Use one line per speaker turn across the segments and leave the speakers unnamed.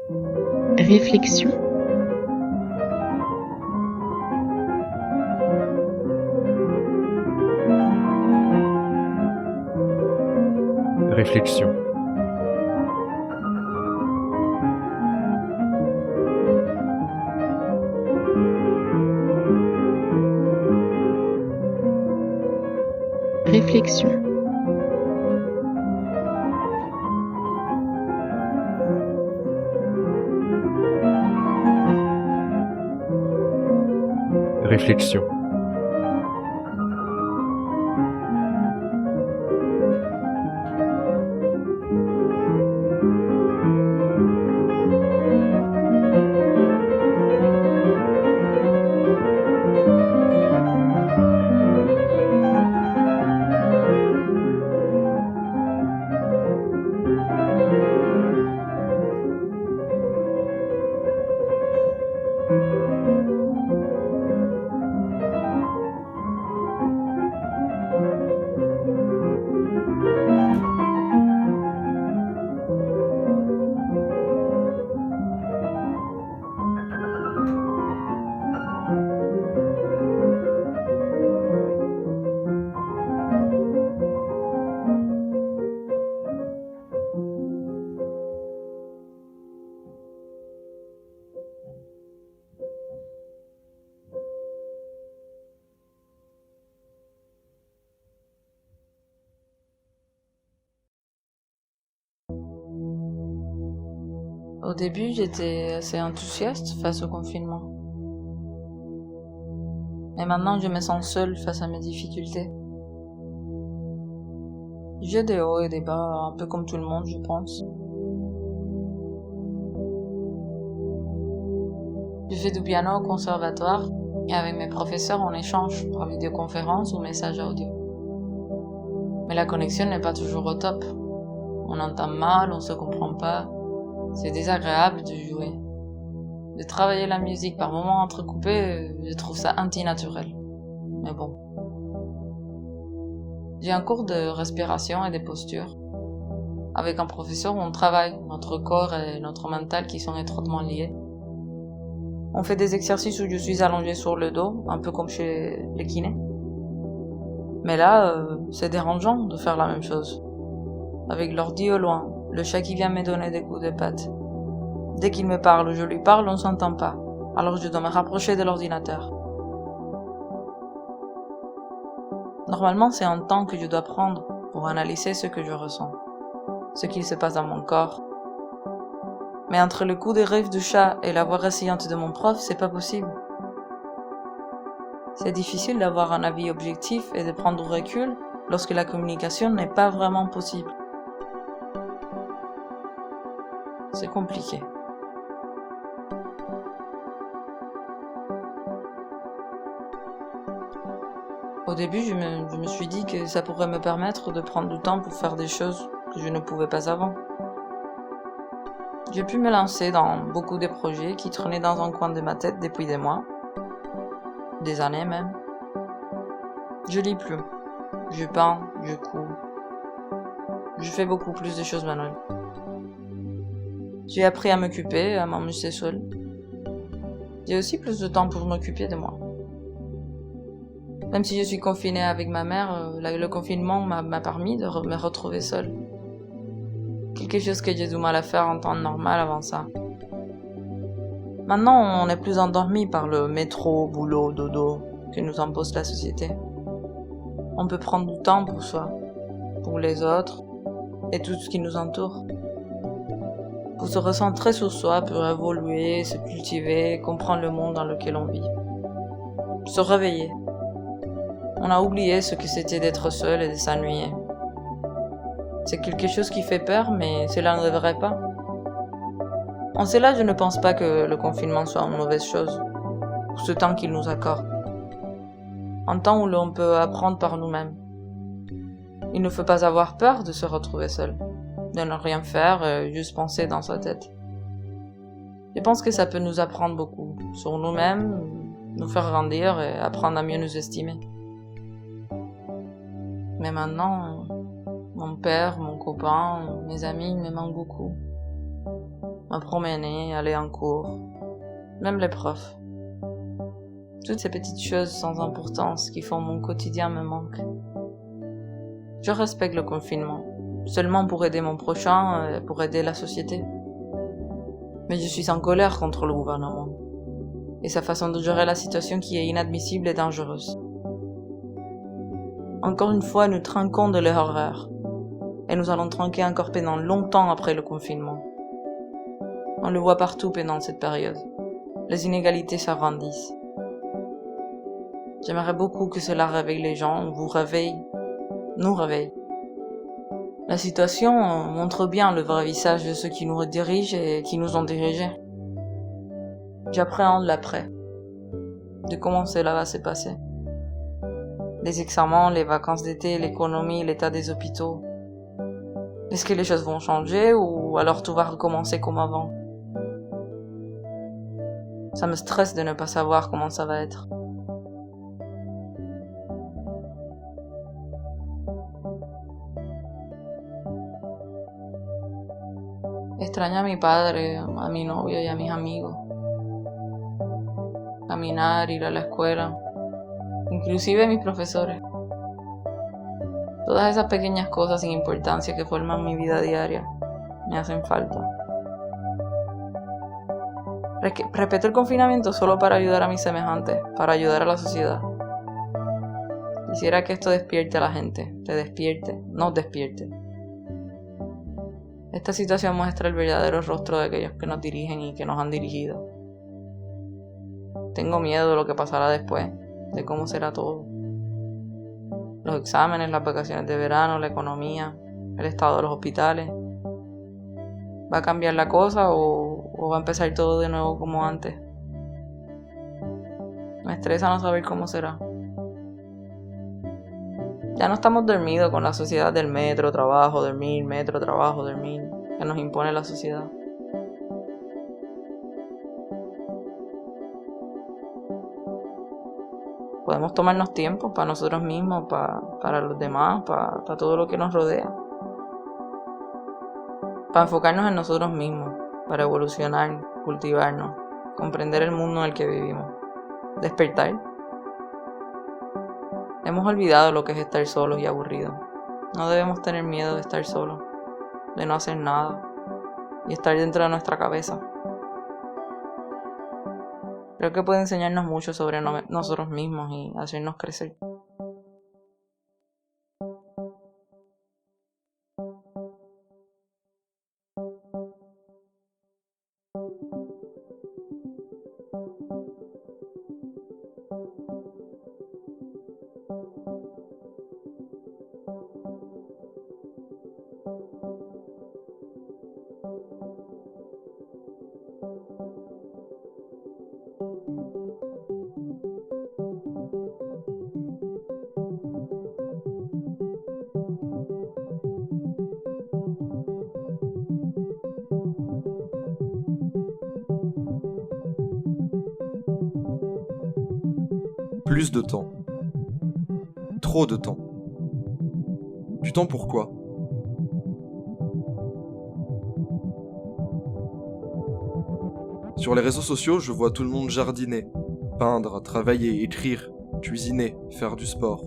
Réflexion.
Réflexion.
Réflexion.
Réflexion.
Au début, j'étais assez enthousiaste face au confinement. Et maintenant, je me sens seule face à mes difficultés. J'ai des hauts et des bas, un peu comme tout le monde, je pense. Je fais du piano au conservatoire et avec mes professeurs, on échange par vidéoconférence ou message audio. Mais la connexion n'est pas toujours au top. On entend mal, on se comprend pas. C'est désagréable de jouer. De travailler la musique par moments entrecoupés, je trouve ça antinaturel. Mais bon. J'ai un cours de respiration et de posture. Avec un professeur, on travaille notre corps et notre mental qui sont étroitement liés. On fait des exercices où je suis allongée sur le dos, un peu comme chez les kinés. Mais là, c'est dérangeant de faire la même chose. Avec l'ordi au loin, le chat qui vient me donner des coups de patte. Dès qu'il me parle ou je lui parle, on s'entend pas. Alors je dois me rapprocher de l'ordinateur. Normalement, c'est un temps que je dois prendre pour analyser ce que je ressens, ce qu'il se passe dans mon corps. Mais entre le coup de rêve du chat et la voix résiliente de mon prof, c'est pas possible. C'est difficile d'avoir un avis objectif et de prendre du recul lorsque la communication n'est pas vraiment possible. C'est compliqué. Au début, je me suis dit que ça pourrait me permettre de prendre du temps pour faire des choses que je ne pouvais pas avant. J'ai pu me lancer dans beaucoup de projets qui traînaient dans un coin de ma tête depuis des mois, des années même. Je lis plus, je peins, je couds. Je fais beaucoup plus de choses manuelles. J'ai appris à m'occuper, à m'amuser seule. J'ai aussi plus de temps pour m'occuper de moi. Même si je suis confinée avec ma mère, le confinement m'a permis de me retrouver seule. Quelque chose que j'ai du mal à faire en temps normal avant ça. Maintenant, on est plus endormi par le métro, boulot, dodo que nous impose la société. On peut prendre du temps pour soi, pour les autres et tout ce qui nous entoure. Pour se recentrer sur soi, pour évoluer, se cultiver, comprendre le monde dans lequel on vit. Se réveiller. On a oublié ce que c'était d'être seul et de s'ennuyer. C'est quelque chose qui fait peur, mais cela ne devrait pas. En cela, je ne pense pas que le confinement soit une mauvaise chose, pour ce temps qu'il nous accorde. Un temps où l'on peut apprendre par nous-mêmes. Il ne faut pas avoir peur de se retrouver seul, de ne rien faire, juste penser dans sa tête. Je pense que ça peut nous apprendre beaucoup, sur nous-mêmes, nous faire grandir et apprendre à mieux nous estimer. Mais maintenant, mon père, mon copain, mes amis me manquent beaucoup. me promener, aller en cours, même les profs. Toutes ces petites choses sans importance qui font mon quotidien me manquent. Je respecte le confinement, seulement pour aider mon prochain et pour aider la société. Mais je suis en colère contre le gouvernement et sa façon de gérer la situation qui est inadmissible et dangereuse. Encore une fois, nous trinquons de leur horreur et nous allons trinquer encore pendant longtemps après le confinement. On le voit partout pendant cette période. Les inégalités s'agrandissent. J'aimerais beaucoup que cela réveille les gens, vous réveille, nous réveille. La situation montre bien le vrai visage de ceux qui nous dirigent et qui nous ont dirigés. J'appréhende l'après, de comment cela va se passer. Les examens, les vacances d'été, l'économie, l'état des hôpitaux. Est-ce que les choses vont changer ou alors tout va recommencer comme avant? Ça me stresse de ne pas savoir comment ça va être. Extraño a mi padre, a mi novio y a mis amigos. Caminar, ir a la escuela, inclusive mis profesores. Todas esas pequeñas cosas sin importancia que forman mi vida diaria me hacen falta. Respeto el confinamiento solo para ayudar a mis semejantes, para ayudar a la sociedad. Quisiera que esto despierte a la gente, te despierte, nos despierte. Esta situación muestra el verdadero rostro de aquellos que nos dirigen y que nos han dirigido. Tengo miedo de lo que pasará después, de cómo será todo. Los exámenes, las vacaciones de verano, la economía, el estado de los hospitales. ¿Va a cambiar la cosa o va a empezar todo de nuevo como antes? Me estresa no saber cómo será. Ya no estamos dormidos con la sociedad del metro, trabajo, dormir, metro, trabajo, dormir, que nos impone la sociedad. Podemos tomarnos tiempo para nosotros mismos, para los demás, para todo lo que nos rodea. Para enfocarnos en nosotros mismos, para evolucionar, cultivarnos, comprender el mundo en el que vivimos. Despertar. Hemos olvidado lo que es estar solos y aburridos. No debemos tener miedo de estar solos, de no hacer nada y estar dentro de nuestra cabeza. Creo que puede enseñarnos mucho sobre nosotros mismos y hacernos crecer.
Plus de temps. Trop de temps. Du temps pour quoi ? Sur les réseaux sociaux, je vois tout le monde jardiner, peindre, travailler, écrire, cuisiner, faire du sport.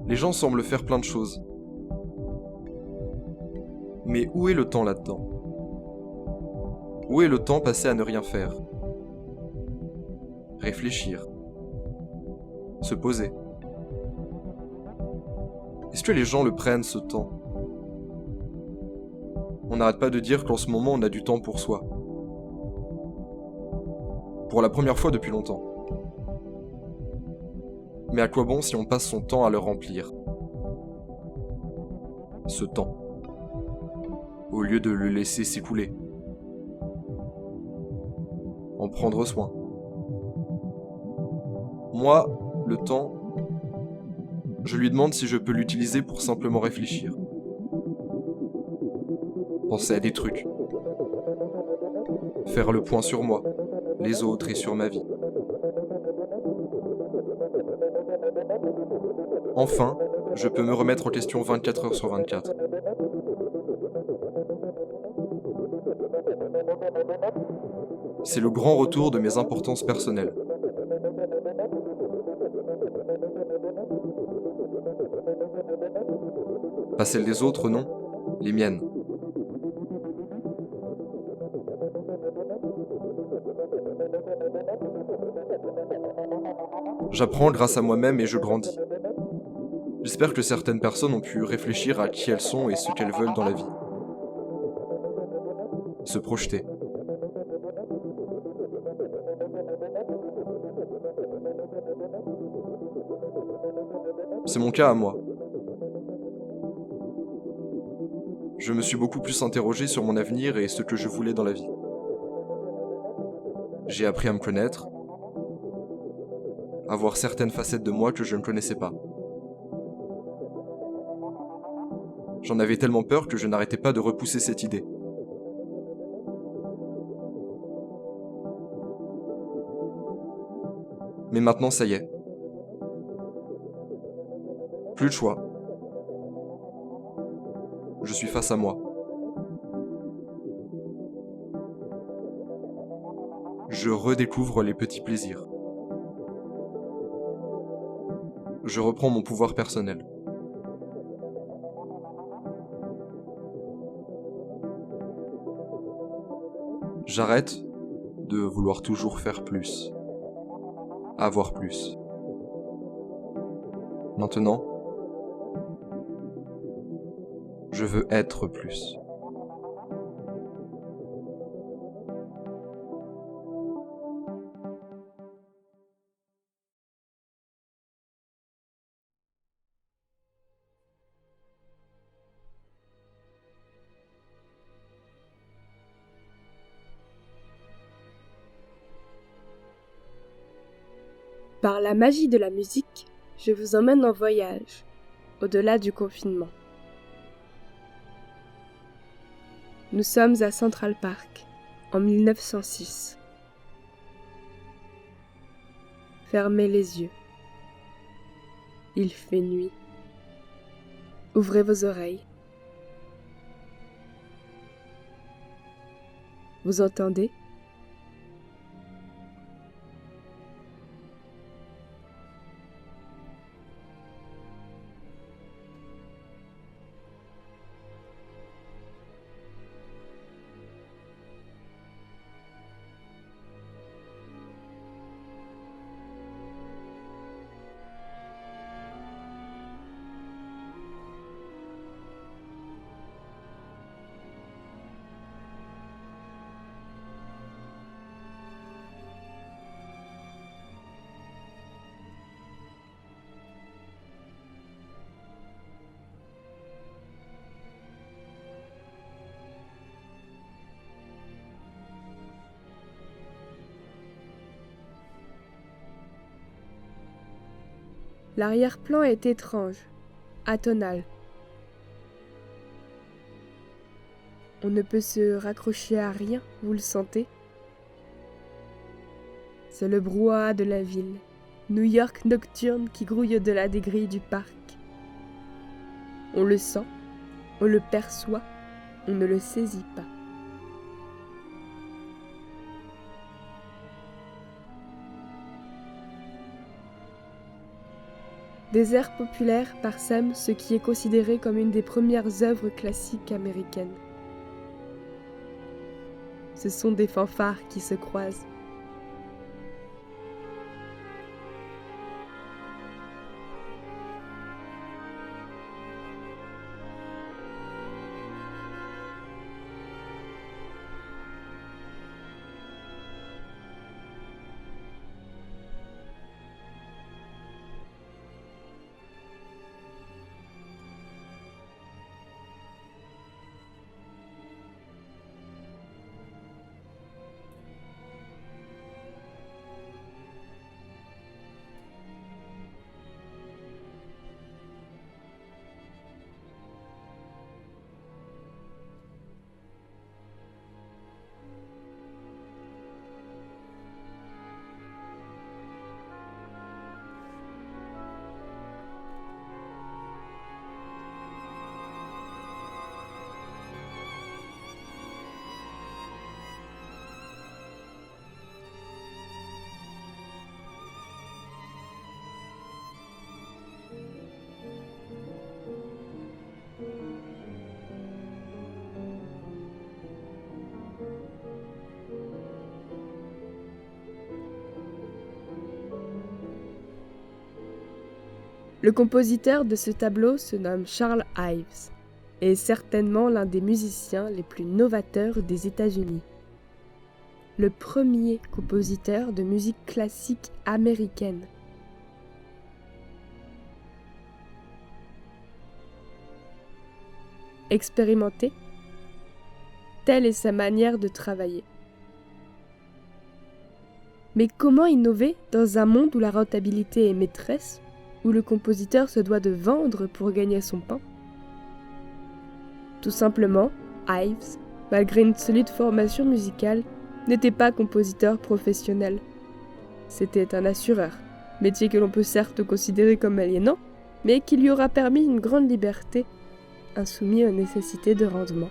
Les gens semblent faire plein de choses. Mais où est le temps là-dedans ? Où est le temps passé à ne rien faire ? Réfléchir. Se poser. Est-ce que les gens le prennent, ce temps ? On n'arrête pas de dire qu'en ce moment, on a du temps pour soi. Pour la première fois depuis longtemps. Mais à quoi bon si on passe son temps à le remplir ? Ce temps. Au lieu de le laisser s'écouler. En prendre soin. Moi, le temps, je lui demande si je peux l'utiliser pour simplement réfléchir. Penser à des trucs. Faire le point sur moi, les autres et sur ma vie. Enfin, je peux me remettre en question 24 heures sur 24. C'est le grand retour de mes importances personnelles. Pas celles des autres, non, les miennes. J'apprends grâce à moi-même et je grandis. J'espère que certaines personnes ont pu réfléchir à qui elles sont et ce qu'elles veulent dans la vie. Se projeter. C'est mon cas à moi. Je me suis beaucoup plus interrogé sur mon avenir et ce que je voulais dans la vie. J'ai appris à me connaître, à voir certaines facettes de moi que je ne connaissais pas. J'en avais tellement peur que je n'arrêtais pas de repousser cette idée. Mais maintenant, ça y est. Plus de choix. Je suis face à moi. Je redécouvre les petits plaisirs. Je reprends mon pouvoir personnel. J'arrête de vouloir toujours faire plus, avoir plus. Maintenant, je veux être plus.
Par la magie de la musique, je vous emmène en voyage, au-delà du confinement. Nous sommes à Central Park, en 1906. Fermez les yeux. Il fait nuit. Ouvrez vos oreilles. Vous entendez ? L'arrière-plan est étrange, atonal. On ne peut se raccrocher à rien, vous le sentez ? C'est le brouhaha de la ville, New York nocturne qui grouille au-delà des grilles du parc. On le sent, on le perçoit, on ne le saisit pas. Des airs populaires parsèment ce qui est considéré comme une des premières œuvres classiques américaines. Ce sont des fanfares qui se croisent. Le compositeur de ce tableau se nomme Charles Ives et est certainement l'un des musiciens les plus novateurs des États-Unis. Le premier compositeur de musique classique américaine. Expérimenté, telle est sa manière de travailler. Mais comment innover dans un monde où la rentabilité est maîtresse, où le compositeur se doit de vendre pour gagner son pain? Tout simplement, Ives, malgré une solide formation musicale, n'était pas compositeur professionnel. C'était un assureur, métier que l'on peut certes considérer comme aliénant, mais qui lui aura permis une grande liberté, insoumis aux nécessités de rendement.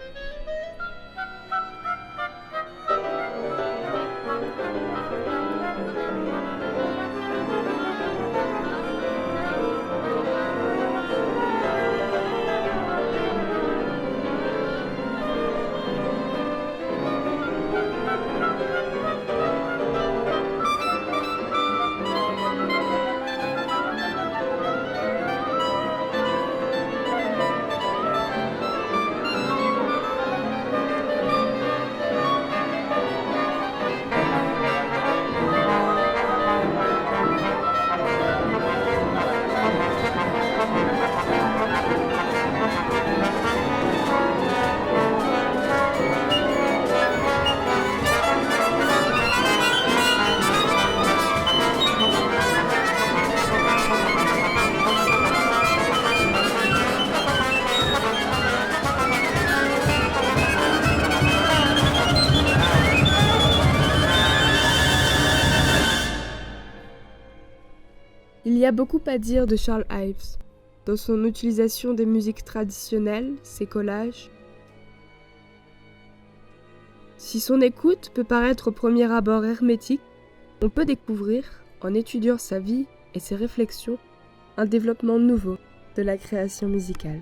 Il y a beaucoup à dire de Charles Ives, dans son utilisation des musiques traditionnelles, ses collages. Si son écoute peut paraître au premier abord hermétique, on peut découvrir, en étudiant sa vie et ses réflexions, un développement nouveau de la création musicale.